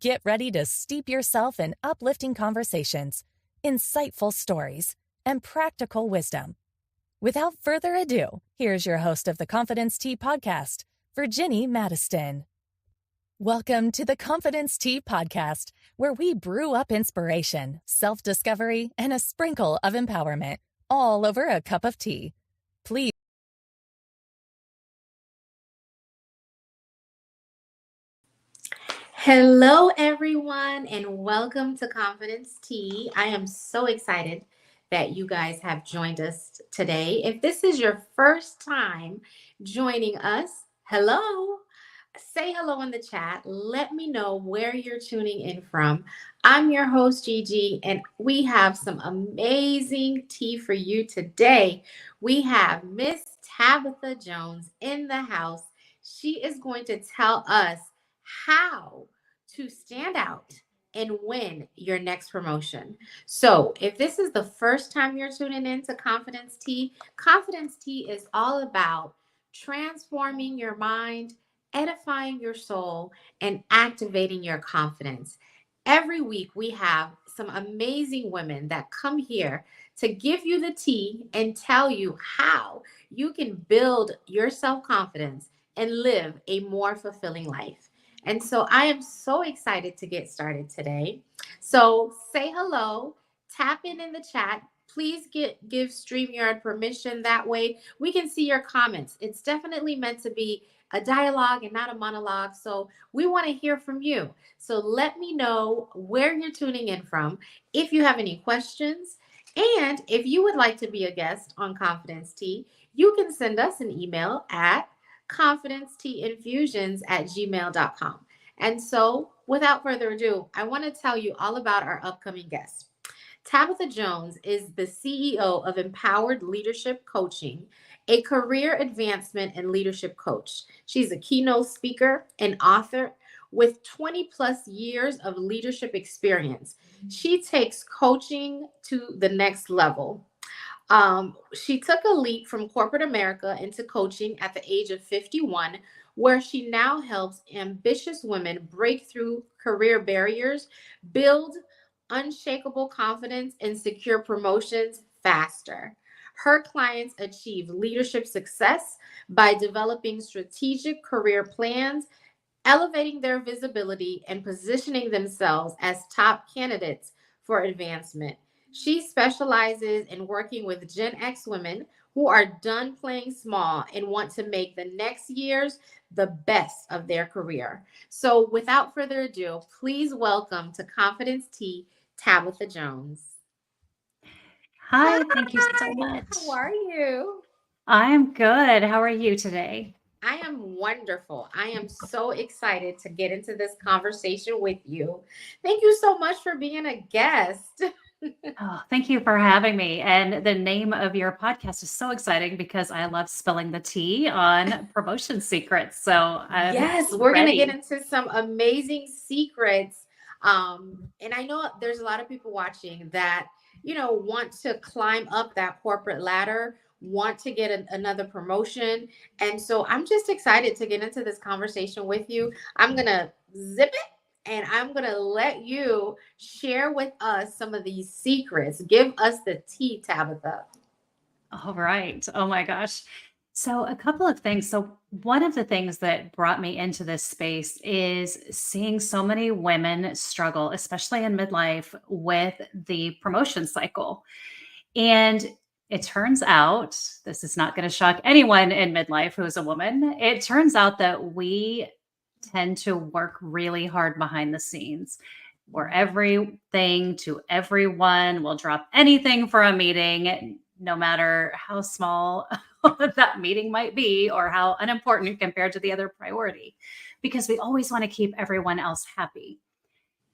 Get ready to steep yourself in uplifting conversations, insightful stories, and practical wisdom. Without further ado, here's your host of the Confidence Tea Podcast, Virginie Madiston. Welcome to the Confidence Tea Podcast, where we brew up inspiration, self-discovery, and a sprinkle of empowerment, all over a cup of tea. Please. Hello, everyone, and welcome to Confidence Tea. I am so excited that you guys have joined us today. If this is your first time joining us, hello. Say hello in the chat. Let me know where you're tuning in from. I'm your host, Gigi, and we have some amazing tea for you today. We have Miss Tabatha Jones in the house. She is going to tell us how to stand out and win your next promotion. So, if this is the first time you're tuning in to Confidence Tea is all about transforming your mind, edifying your soul, and activating your confidence. Every week, we have some amazing women that come here to give you the tea and tell you how you can build your self-confidence and live a more fulfilling life. And so I am so excited to get started today. So say hello, tap in the chat. Please give StreamYard permission. That way we can see your comments. It's definitely meant to be a dialogue and not a monologue. So we want to hear from you. So let me know where you're tuning in from, if you have any questions, and if you would like to be a guest on Confidence Tea, you can send us an email at confidenceteainfusions@gmail.com. And so without further ado, I want to tell you all about our upcoming guest. Tabatha Jones is the CEO of Empowered Leadership Coaching, a career advancement and leadership coach. She's a keynote speaker and author with 20 plus years of leadership experience. She takes coaching to the next level. She took a leap from corporate America into coaching at the age of 51, where she now helps ambitious women break through career barriers, build unshakable confidence, and secure promotions faster. Her clients achieve leadership success by developing strategic career plans, elevating their visibility, and positioning themselves as top candidates for advancement. She specializes in working with Gen X women who are done playing small and want to make the next years the best of their career. So without further ado, please welcome to Confidence Tea, Tabatha Jones. Hi, thank you so much. How are you? I am good. How are you today? I am wonderful. I am so excited to get into this conversation with you. Thank you so much for being a guest. Oh, thank you for having me. And the name of your podcast is so exciting because I love spilling the tea on promotion secrets. So Yes, we're going to get into some amazing secrets. And I know there's a lot of people watching that, want to climb up that corporate ladder, want to get another promotion. And so I'm just excited to get into this conversation with you. I'm going to zip it. And I'm going to let you share with us some of these secrets. Give us the tea, Tabatha. All right. Oh my gosh. So, a couple of things. So, one of the things that brought me into this space is seeing so many women struggle, especially in midlife, with the promotion cycle. And it turns out, this is not going to shock anyone in midlife who's a woman. It turns out that we tend to work really hard behind the scenes. We're everything to everyone. We'll drop anything for a meeting, no matter how small that meeting might be or how unimportant compared to the other priority, because we always want to keep everyone else happy.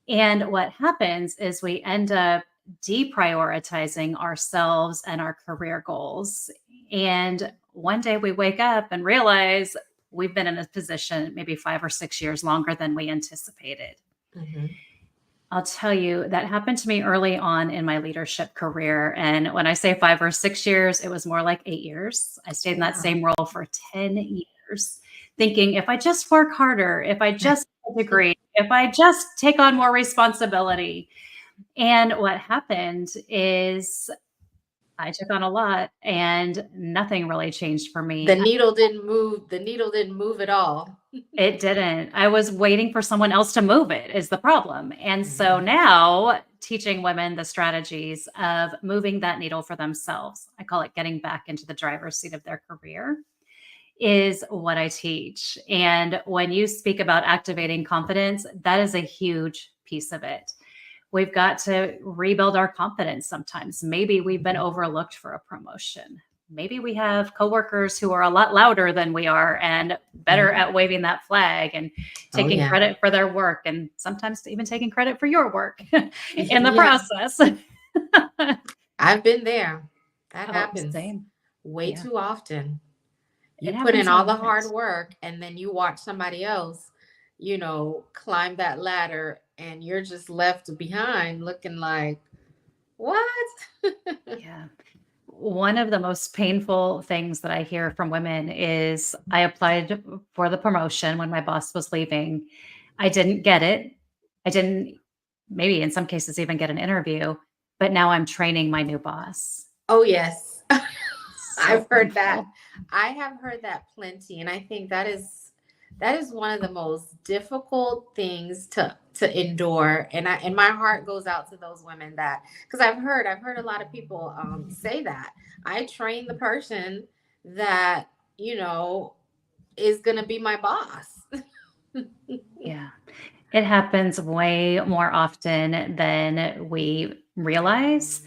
And what happens is we end up deprioritizing ourselves and our career goals. And one day we wake up and realize we've been in a position maybe 5 or 6 years longer than we anticipated. Mm-hmm. I'll tell you, that happened to me early on in my leadership career. And when I say 5 or 6 years, it was more like 8 years. I stayed in that same role for 10 years, thinking if I just work harder, if I just degree, if I just take on more responsibility. And what happened is I took on a lot and nothing really changed for me. The needle didn't move. The needle didn't move at all. It didn't. I was waiting for someone else to move it is the problem. And so Mhm. now teaching women the strategies of moving that needle for themselves. I call it getting back into the driver's seat of their career is what I teach. And when you speak about activating confidence, that is a huge piece of it. We've got to rebuild our confidence sometimes. Maybe we've been overlooked for a promotion. Maybe we have coworkers who are a lot louder than we are and better Mhm. at waving that flag and Oh taking yeah. credit for their work and sometimes even taking credit for your work in the Yeah. process. I've been there. That Oh, happens same. way Yeah. too often. It You put in happens a all the lot. hard work and then you watch somebody else, climb that ladder and you're just left behind looking like, what? Yeah. One of the most painful things that I hear from women is I applied for the promotion when my boss was leaving. I didn't get it. I didn't, maybe in some cases, even get an interview, but now I'm training my new boss. Oh, yes. So I've heard that. painful. I have heard that plenty, and I think that is one of the most difficult things to endure. And my heart goes out to those women that, because I've heard a lot of people say that I train the person that you know is going to be my boss. Yeah. It happens way more often than we realize.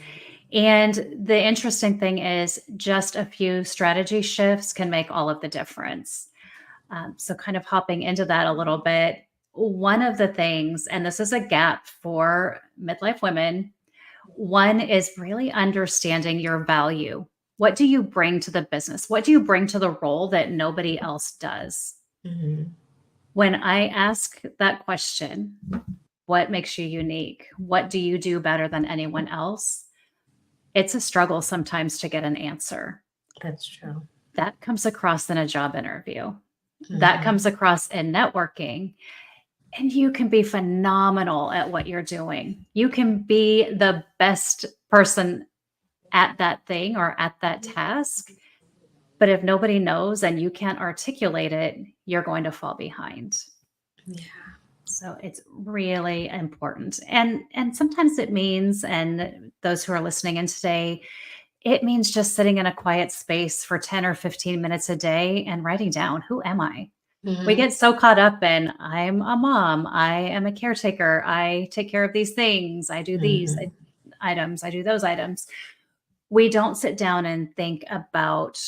And the interesting thing is, just a few strategy shifts can make all of the difference. So, kind of hopping into that a little bit, one of the things, and this is a gap for midlife women, one is really understanding your value. What do you bring to the business? What do you bring to the role that nobody else does? Mhm. When I ask that question, what makes you unique? What do you do better than anyone else? It's a struggle sometimes to get an answer. That's true. That comes across in a job interview. That Mhm. comes across in networking. And you can be phenomenal at what you're doing. You can be the best person at that thing or at that task. But if nobody knows and you can't articulate it, you're going to fall behind. Yeah. So it's really important. And sometimes it means, and those who are listening in today, it means just sitting in a quiet space for 10 or 15 minutes a day and writing down, who am I? We Mhm. get so caught up in, I'm a mom, I am a caretaker, I take care of these things, I do these Mhm. items, I do those items. We don't sit down and think about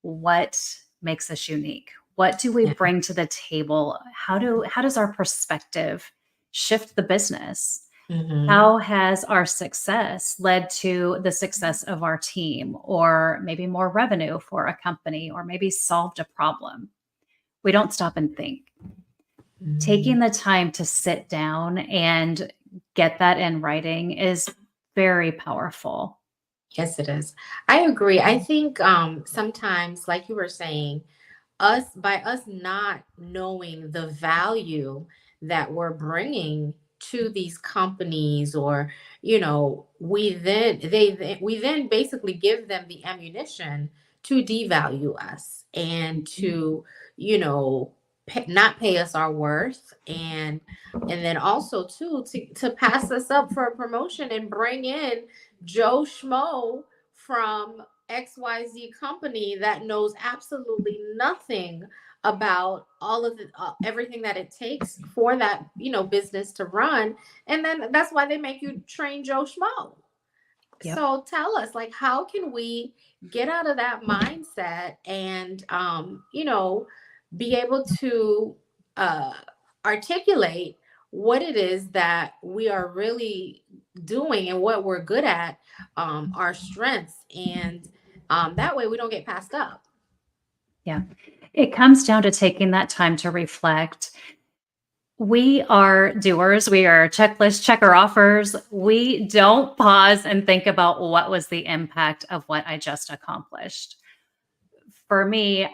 what makes us unique. What do we Yeah. bring to the table? How does our perspective shift the business? Mhm. How has our success led to the success of our team, or maybe more revenue for a company, or maybe solved a problem? We don't stop and think. Mhm. Taking the time to sit down and get that in writing is very powerful. Yes, it is. I agree. I think sometimes, like you were saying, us not knowing the value that we're bringing to these companies, or we then basically give them the ammunition to devalue us and to not pay us our worth, and then also too to pass us up for a promotion and bring in Joe Schmo from XYZ company that knows absolutely nothing about all of the everything that it takes for that business to run, and then that's why they make you train Joe Schmo. Yep. So tell us, like, how can we get out of that mindset and be able to uh articulate what it is that we are really doing and what we're good at, our strengths, and that way we don't get passed up. Yeah. It comes down to taking that time to reflect. We are doers. We are checklist checker offers. We don't pause and think about what was the impact of what I just accomplished. For me,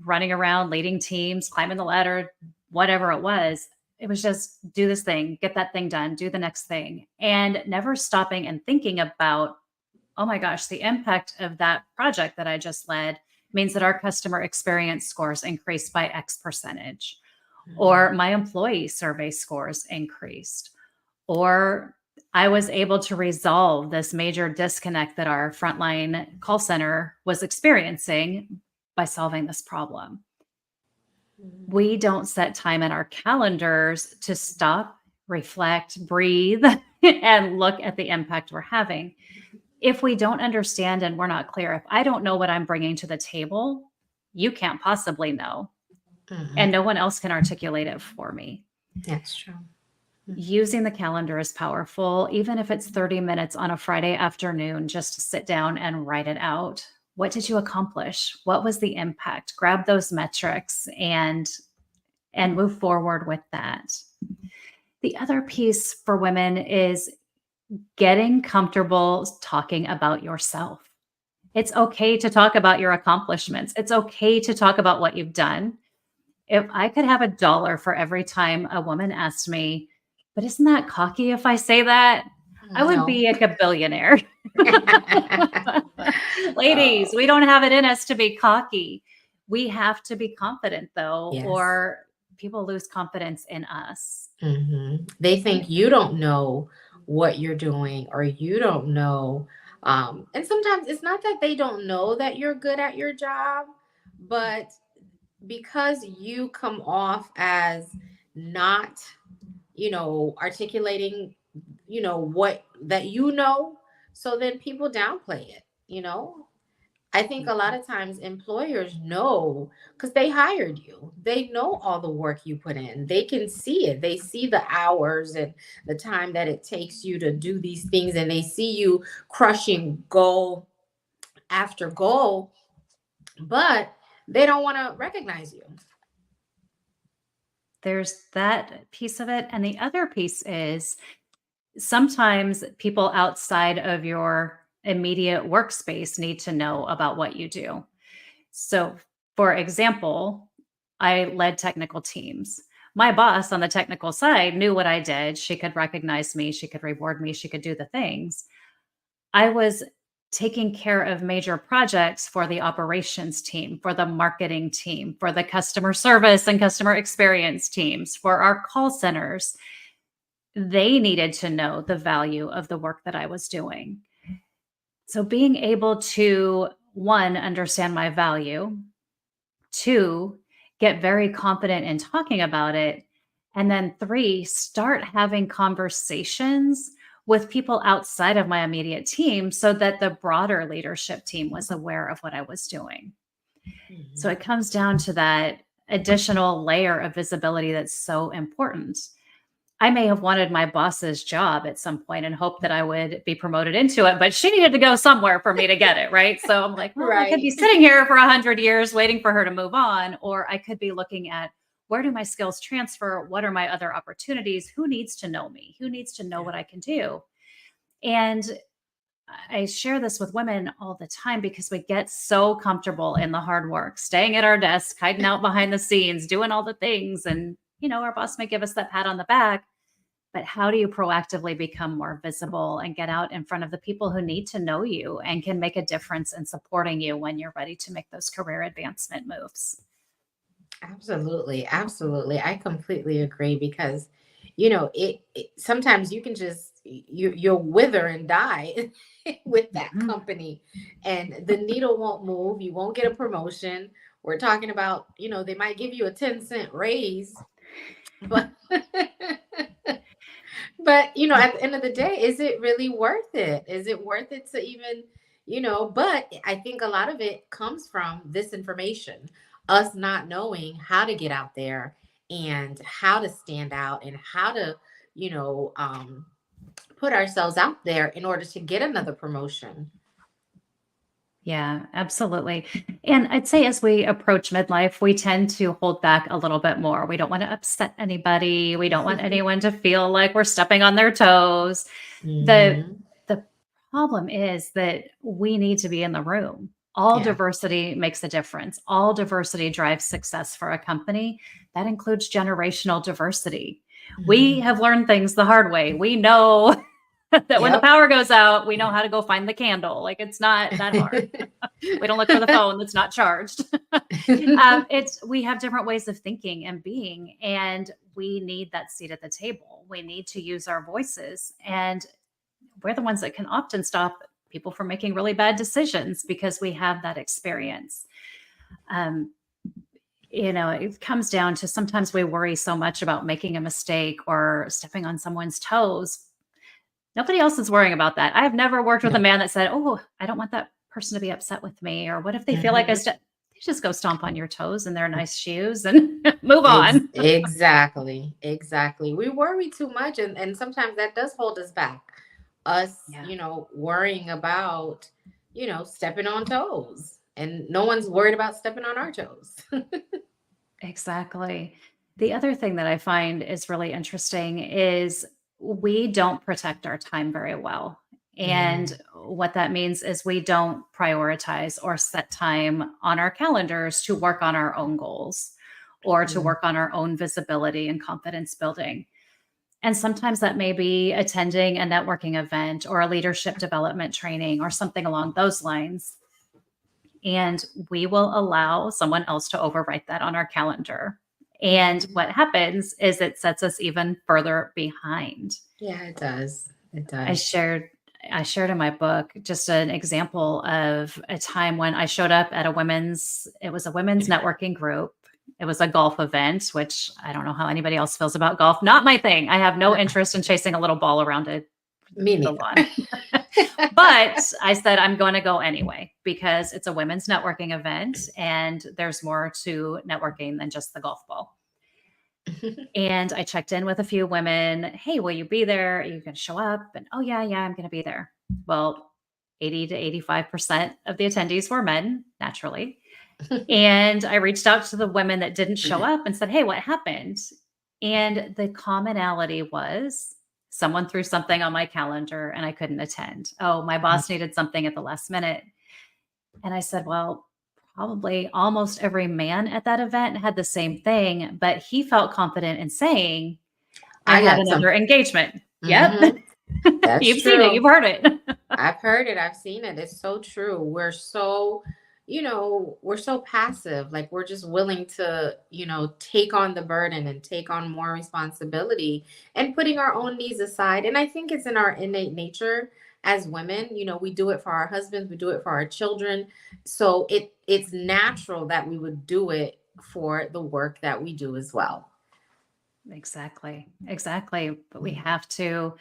running around, leading teams, climbing the ladder, whatever it was It was just do this thing, get that thing done, do the next thing, and never stopping and thinking about, oh my gosh, the impact of that project that I just led means that our customer experience scores increased by X percentage, or my employee survey scores increased, or I was able to resolve this major disconnect that our frontline call center was experiencing by solving this problem. We don't set time in our calendars to stop, reflect, breathe, and look at the impact we're having. If we don't understand and we're not clear, if I don't know what I'm bringing to the table, you can't possibly know. And no one else can articulate it for me. That's true. Using the calendar is powerful, even if it's 30 minutes on a Friday afternoon, just to sit down and write it out. What did you accomplish? What was the impact? Grab those metrics and move forward with that. The other piece for women is getting comfortable talking about yourself. It's okay to talk about your accomplishments. It's okay to talk about what you've done. If I could have $1 for every time a woman asked me, but isn't that cocky if I say that? I would be like a billionaire. Ladies, we don't have it in us to be cocky. We have to be confident, though, or people lose confidence in us. They think you don't know what you're doing, or you don't know. And sometimes it's not that they don't know that you're good at your job, but because you come off as not, articulating, what that so then people downplay it. I think a lot of times employers know, because they hired you. They know all the work you put in. They can see it. They see the hours and the time that it takes you to do these things, and they see you crushing goal after goal, but they don't want to recognize you. There's that piece of it. And the other piece is sometimes people outside of your immediate workspace need to know about what you do. So, for example, I led technical teams. My boss on the technical side knew what I did. She could recognize me. She could reward me. She could do the things. I was taking care of major projects for the operations team, for the marketing team, for the customer service and customer experience teams, for our call centers. They needed to know the value of the work that I was doing. So being able to, 1, understand my value, 2, get very confident in talking about it, and then 3, start having conversations with people outside of my immediate team so that the broader leadership team was aware of what I was doing. So it comes down to that additional layer of visibility that's so important. I may have wanted my boss's job at some point and hoped that I would be promoted into it, but she needed to go somewhere for me to get it, right? So I'm like, well, I could be sitting here for 100 years waiting for her to move on, or I could be looking at, where do my skills transfer? What are my other opportunities? Who needs to know me? Who needs to know what I can do? And I share this with women all the time because we get so comfortable in the hard work, staying at our desk, hiding out behind the scenes, doing all the things. And, our boss may give us that pat on the back, but how do you proactively become more visible and get out in front of the people who need to know you and can make a difference in supporting you when you're ready to make those career advancement moves? Absolutely. Absolutely. I completely agree, because, it sometimes you can just, you'll wither and die with that company, and the needle won't move. You won't get a promotion. We're talking about, they might give you a 10-cent raise, but, but, at the end of the day, is it really worth it? Is it worth it to even, but I think a lot of it comes from this information, us not knowing how to get out there and how to stand out and how to, put ourselves out there in order to get another promotion. Yeah, absolutely. And I'd say as we approach midlife, we tend to hold back a little bit more. We don't want to upset anybody. We don't want anyone to feel like we're stepping on their toes. The problem is that we need to be in the room. All diversity makes a difference. All diversity drives success for a company. That includes generational diversity. We Mhm. have learned things the hard way. We know that when the Yep. power goes out, we know how to go find the candle. Like, it's not that hard. We don't look for the phone that's not charged. We have different ways of thinking and being, and we need that seat at the table. We need to use our voices, and we're the ones that can often stop people from making really bad decisions because we have that experience. Um, it comes down to sometimes we worry so much about making a mistake or stepping on someone's toes. Nobody else is worrying about that. I have never worked with a No. man that said, "Oh, I don't want that person to be upset with me," or what if they feel like Mhm. you just go stomp on your toes in their nice shoes and move on. Exactly. Exactly. We worry too much, and sometimes that does hold us back. Us, Yeah, worrying about, stepping on toes. And no one's worried about stepping on our toes. exactly. The other thing that I find is really interesting is we don't protect our time very well. And Mm, what that means is we don't prioritize or set time on our calendars to work on our own goals or to mm, work on our own visibility and confidence building. And sometimes that may be attending a networking event or a leadership development training or something along those lines. And we will allow someone else to overwrite that on our calendar. And mhm. what happens is it sets us even further behind. Yeah, it does. It I does. shared I shared in my book just an example of a time when I showed up at it was a women's networking group. It was a golf event, which I don't know how anybody else feels about golf. Not my thing. I have no interest in chasing a little ball around Me the neither. lawn. But I said I'm going to go anyway because it's a women's networking event and there's more to networking than just the golf ball. And I checked in with a few women. Hey, will you be there? Are you going to show up? And oh, yeah, yeah, I'm going to be there. Well, 80 to 85% of the attendees were men, naturally. And I reached out to the women that didn't show up and said, hey, what happened? And the commonality was someone threw something on my calendar and I couldn't attend. Oh, my boss needed something at the last minute. And I said, well, probably almost every man at that event had the same thing, but he felt confident in saying, I I have got some. another engagement. Yep. Hmm. That's You've seen it, you've true. heard it. I've heard it. I've seen it. It's so true. We're so passive. Like we're just willing to, take on the burden and take on more responsibility and putting our own needs aside. And I think it's in our innate nature as women. We do it for our husbands, we do it for our children. So it's natural that we would do it for the work that we do as well. Exactly. Exactly. But we have to,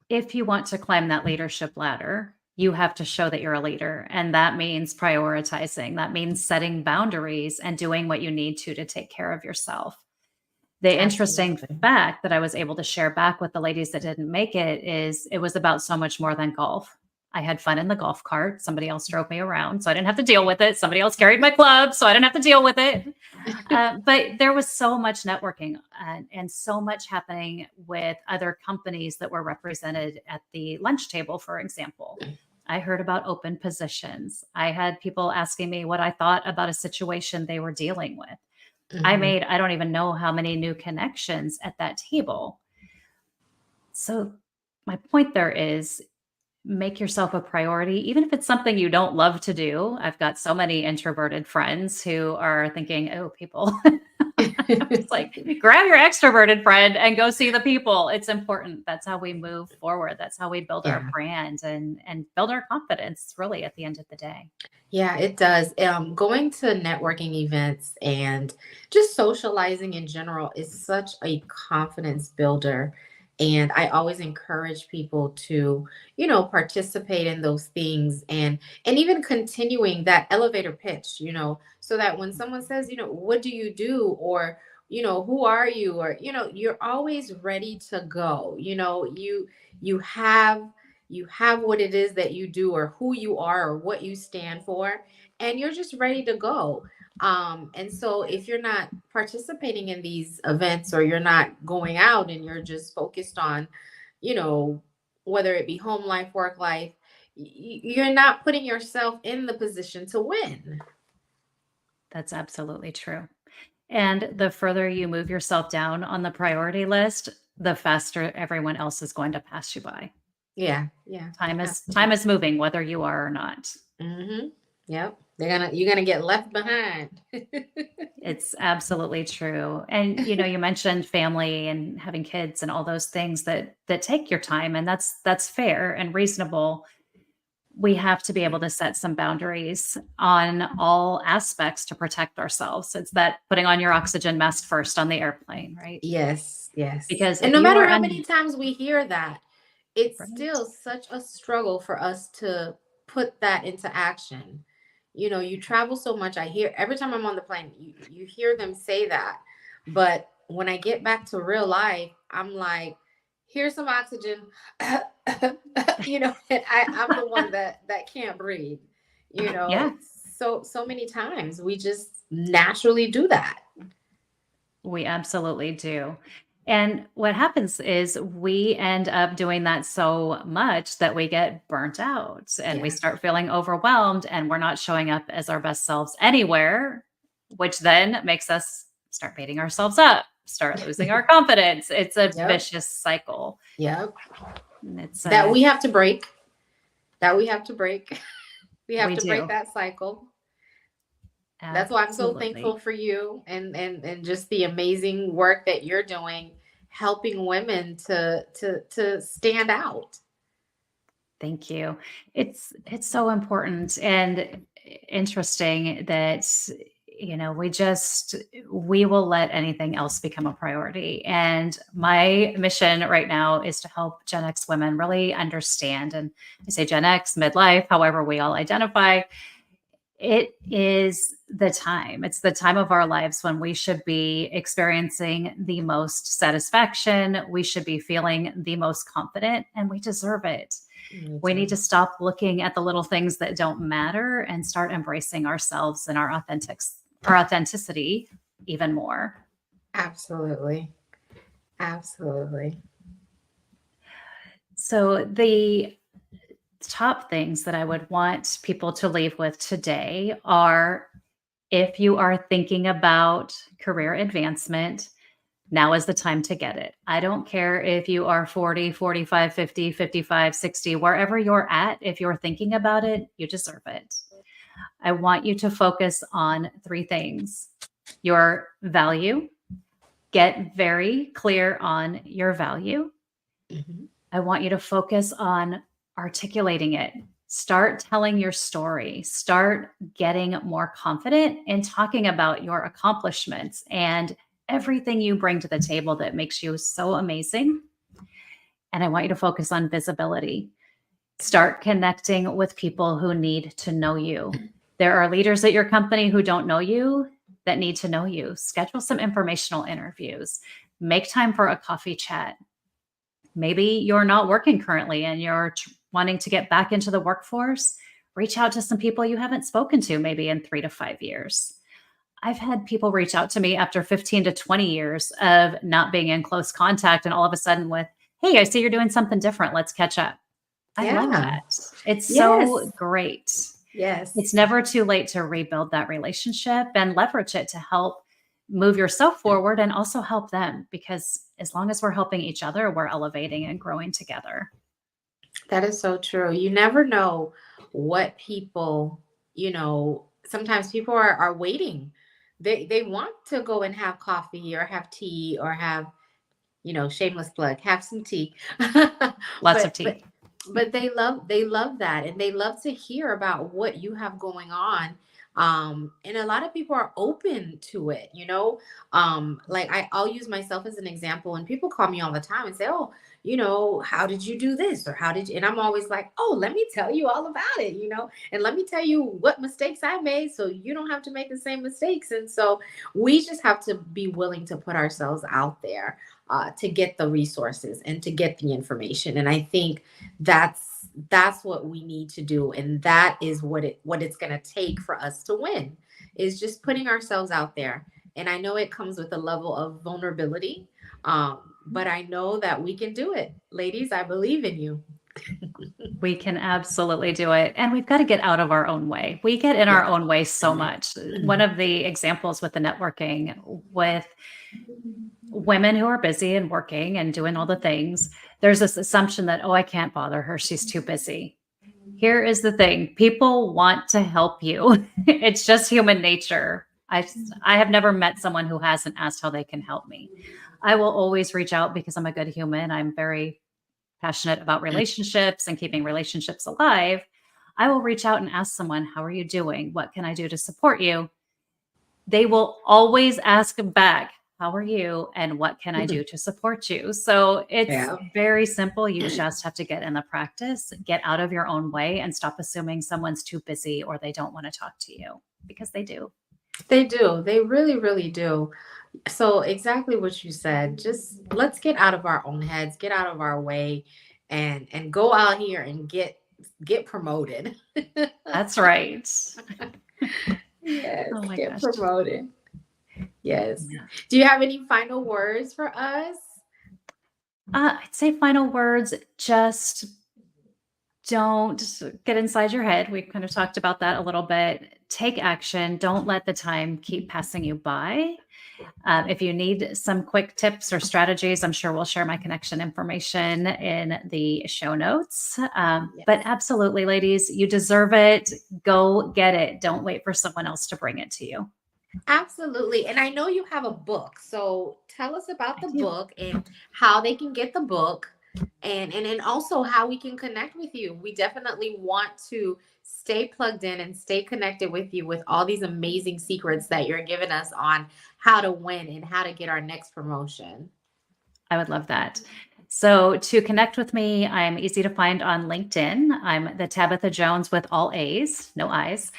if you want to climb that leadership ladder, you have to show that you're a leader. And that means prioritizing, that means setting boundaries and doing what you need to take care of yourself. The interesting Absolutely. fact that I was able to share back with the ladies that didn't make it is it was about so much more than golf. I had fun in the golf cart. Somebody else drove me around, so I didn't have to deal with it. Somebody else carried my club, so I didn't have to deal with it. But there was so much networking and so much happening with other companies that were represented at the lunch table, for example. I heard about open positions. I had people asking me what I thought about a situation they were dealing with. I Mhm. made I don't even know how many new connections at that table. So my point there is make yourself a priority, even if it's something you don't love to do. I've got so many introverted friends who are thinking, oh, people. It's like grab your extroverted friend and go see the people. It's important. That's how we move forward. That's how we build our Yeah. brand and build our confidence, really, at the end of the day. Yeah, it does. Going to networking events and just socializing in general is such a confidence builder. And I always encourage people to, participate in those things and even continuing that elevator pitch, so that when someone says, what do you do? Or, who are you? Or, you're always ready to go. You have what it is that you do or who you are or what you stand for, and you're just ready to go. And so if you're not participating in these events or you're not going out and you're just focused on, you know whether it be home life, work life, you're not putting yourself in the position to win. That's absolutely true. And the further you move yourself down on the priority list, the faster everyone else is going to pass you by. Yeah. Yeah. Time is moving, whether you are or not. Mm-hmm. Yep. You're gonna get left behind. It's absolutely true. And you mentioned family and having kids and all those things that take your time, and that's fair and reasonable. We have to be able to set some boundaries on all aspects to protect ourselves. It's that putting on your oxygen mask first on the airplane, right? Yes, yes. Because And if no you matter are how many times we hear that, it's right, still such a struggle for us to put that into action. You travel so much. I hear every time I'm on the plane, you hear them say that. But when I get back to real life, I'm like, here's some oxygen. And I'm the one that can't breathe. yeah, So many times we just naturally do that. we absolutely do. And what happens is we end up doing that so much that we get burnt out and we Yeah. start feeling overwhelmed and we're not showing up as our best selves anywhere, which then makes us start beating ourselves up, start losing our confidence. It's a Yep. vicious cycle. Yep. And it's That we have to break. That we have to break. We have we to break do. that cycle. That's why I'm so thankful Absolutely. for you and just the amazing work that you're doing, helping women to stand out. Thank you. It's so important and interesting that we will let anything else become a priority. And my mission right now is to help Gen X women really understand, and I say Gen X, midlife, however we all identify, it is the time. It's the time of our lives when we should be experiencing the most satisfaction. We should be feeling the most confident, and we deserve it. Me We need too. to stop looking at the little things that don't matter and start embracing ourselves and our authenticity even more. Absolutely. Absolutely. So the top things that I would want people to leave with today are, if you are thinking about career advancement, now is the time to get it. I don't care if you are 40, 45, 50, 55, 60, wherever you're at, if you're thinking about it, you deserve it. I want you to focus on three things: your value, get very clear on your value. Mhm. I want you to focus on articulating it. Start telling your story. Start getting more confident in talking about your accomplishments and everything you bring to the table that makes you so amazing. And I want you to focus on visibility. Start connecting with people who need to know you. There are leaders at your company who don't know you that need to know you. Schedule some informational interviews. Make time for a coffee chat. Maybe you're not working currently and you're wanting to get back into the workforce. Reach out to some people you haven't spoken to maybe in 3 to 5 years. I've had people reach out to me after 15 to 20 years of not being in close contact and all of a sudden with, hey, I see you're doing something different. Let's catch up. I love Yeah. that. It's so Yes. great. It's Yes. never too late to rebuild that relationship and leverage it to help move yourself forward and also help them, because as long as we're helping each other, we're elevating and growing together. That is so true. You never know what people, sometimes people are waiting. They want to go and have coffee or have tea or have, shameless plug, have some tea. Lots of but tea. but but they love that, and they love to hear about what you have going on. And a lot of people are open to it. Like I'll use myself as an example, and people call me all the time and say, oh, how did you do this, or how did you, and I'm always like, oh, let me tell you all about it. And let me tell you what mistakes I made so you don't have to make the same mistakes. And so we just have to be willing to put ourselves out there, to get the resources and to get the information. And I think that's what we need to do, and that is what it's going to take for us to win, is just putting ourselves out there. And I know it comes with a level of vulnerability, but I know that we can do it. Ladies, I believe in you. We can absolutely do it. And we've got to get out of our own way. We get in our Yeah. own way so much. One of the examples with the networking, with women who are busy and working and doing all the things, there's this assumption that, oh, I can't bother her. She's too busy. Here is the thing. People want to help you. It's just human nature. I have never met someone who hasn't asked how they can help me. I will always reach out because I'm a good human. I'm very passionate about relationships and keeping relationships alive. I will reach out and ask someone, how are you doing? What can I do to support you? They will always ask back, how are you? And what can I do to support you? So it's Yeah. very simple. You just have to get in the practice, get out of your own way, and stop assuming someone's too busy or they don't want to talk to you, because they do. They do. They really, really do. So exactly what you said. Just let's get out of our own heads, get out of our way, and go out here and get promoted. That's right. Yes, Oh my get gosh. promoted. Yes. Yeah. Do you have any final words for us? I'd say final words, just don't get inside your head. We kind of talked about that a little bit. Take action. Don't let the time keep passing you by. If you need some quick tips or strategies, I'm sure we'll share my connection information in the show notes. But Yes. absolutely, ladies, you deserve it. Go get it. Don't wait for someone else to bring it to you. Absolutely. And I know you have a book. So tell us about I the do. book and how they can get the book and then also how we can connect with you. We definitely want to stay plugged in and stay connected with you with all these amazing secrets that you're giving us on how to win and how to get our next promotion. I would love that. So to connect with me, I'm easy to find on LinkedIn. I'm the Tabatha Jones with all A's, no I's.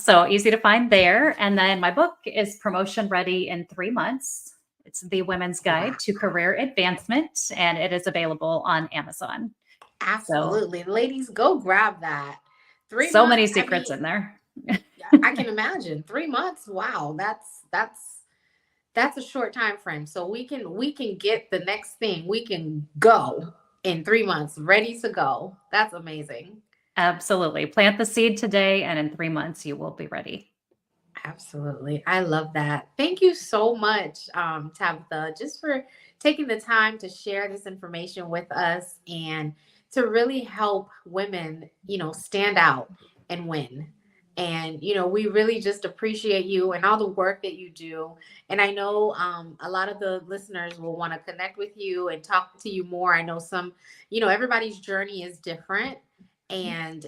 So easy to find there. And then my book is promotion ready in 3 months. It's the Women's Wow. Guide to Career Advancement, and it is available on Amazon. So Absolutely. Ladies, go grab that. Three so many months. I secrets mean, in there. I can imagine 3 months. Wow, that's a short time frame. So we can get the next thing. We can go in 3 months, ready to go. That's amazing. Absolutely. Plant the seed today, and in 3 months, you will be ready. Absolutely. I love that. Thank you so much, Tabitha, just for taking the time to share this information with us and to really help women, stand out and win. And, we really just appreciate you and all the work that you do. And I know a lot of the listeners will want to connect with you and talk to you more. I know everybody's journey is different. And,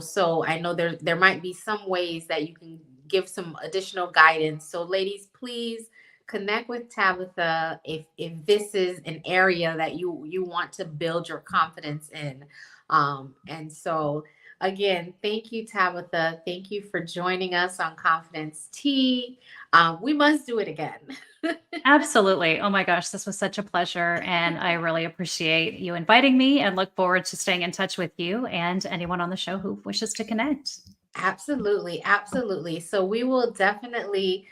so I know there might be some ways that you can give some additional guidance. So ladies, please connect with Tabitha if this is an area that you want to build your confidence in. And so again, thank you, Tabitha. Thank you for joining us on Confidence Tea. We must do it again. Absolutely. Oh my gosh, this was such a pleasure. And I really appreciate you inviting me and look forward to staying in touch with you and anyone on the show who wishes to connect. Absolutely, absolutely. So we will definitely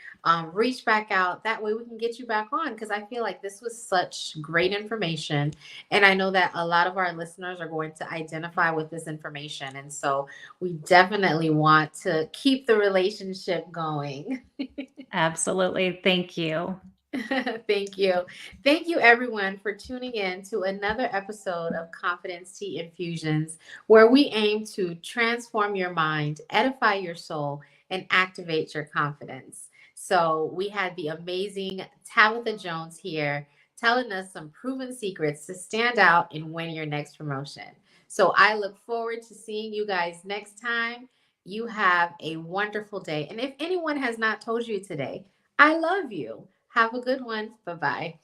reach back out. That way we can get you back on because I feel like this was such great information. And I know that a lot of our listeners are going to identify with this information. And so we definitely want to keep the relationship going. Absolutely. Thank you. Thank you. Thank you, everyone, for tuning in to another episode of Confidence Tea Infusions, where we aim to transform your mind, edify your soul, and activate your confidence. So, we had the amazing Tabatha Jones here telling us some proven secrets to stand out and win your next promotion. So, I look forward to seeing you guys next time. You have a wonderful day. And if anyone has not told you today, I love you. Have a good one. Bye bye.